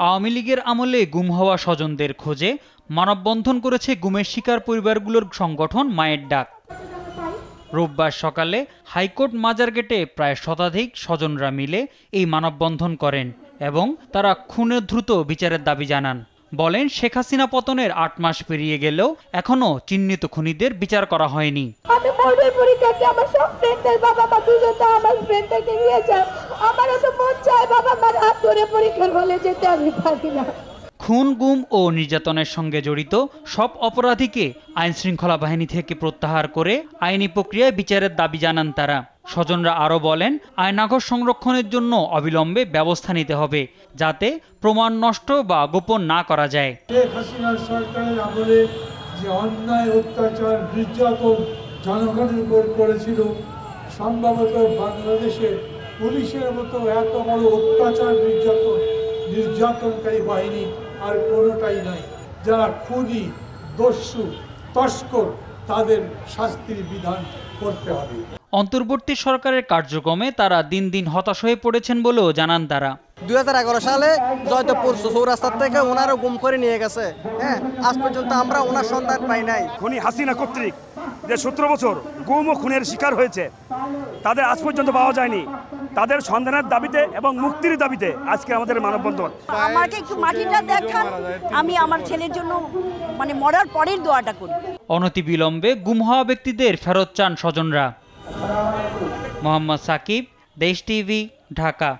আওয়ামী লীগের আমলে গুম হওয়া স্বজনদের খোঁজে মানববন্ধন করেছে গুমের শিকার পরিবারগুলোর সংগঠন মায়ের ডাক। রোববার সকালে হাইকোর্ট মাজার গেটে প্রায় শতাধিক স্বজনরা মিলে এই মানববন্ধন করেন এবং তারা খুনের দ্রুত বিচারের দাবি জানান। বলেন, শেখ হাসিনা পতনের ৮ মাস পেরিয়ে গেলেও এখনো চিহ্নিত খুনিদের বিচার করা হয়নি। আমি বোর্ডের পরীক্ষাতে আমার সব ফ্রেন্ডদের বাবা মা দুজনটা আমার ফ্রেন্ডদেরকে নিয়ে যায়। আমারও তো মন চায় বাবা মার হাত ধরে পরীক্ষার হলে যেতে, আমি পারি না। খুন, গুম ও নির্যাতনের সঙ্গে জড়িত সব অপরাধীকে আইনশৃঙ্খলা বাহিনী থেকে প্রত্যাহার করে আইনি প্রক্রিয়ায় বিচারের দাবি জানান তারা। স্বজনরা আরও বলেন, আয়নাঘর সংরক্ষণের জন্য অবিলম্বে ব্যবস্থা নিতে হবে, যাতে প্রমাণ নষ্ট বা গোপন না করা যায়। শেখ হাসিনার সরকারের আমলে যে অন্যায়, অত্যাচার, নির্যাতন জনগণের উপর করেছিল, সম্ভবত বাংলাদেশে পুলিশের মতো এত বড় অত্যাচার, নির্যাতনকারী বাহিনী আর কোনোটাই নাই। যারা খুনি, দস্যু, তস্কর, তাদের শাস্তির বিধান করতে হবে। অন্তর্বর্তী সরকারের কার্যক্রমে তারা দিন দিন হতাশ হয়ে পড়েছেন বলেও জানান তারা। 2011 সালে জয়দেবপুর চৌরাস্তা থেকে ওনারও গুম করে নিয়ে গেছে। হ্যাঁ, আজ পর্যন্ত আমরা ওনার সন্ধান পাই নাই। খুনি হাসিনা কর্তৃক যে 17 বছর গুম ও খুনের শিকার হয়েছে, তাদের আজ পর্যন্ত পাওয়া যায়নি। তাদের সন্ধানের দাবিতে এবং মুক্তির দাবিতে আজকে আমাদের মানববন্ধন। আমাকে একটু মাটিটা দেখান, আমি আমার ছেলের জন্য মরার পরের দোয়াটা করি। অনতিবিলম্বে গুম হওয়া ব্যক্তিদের ফেরত চান স্বজনরা। মোহাম্মদ সাকিব, দেশ টিভি, ঢাকা।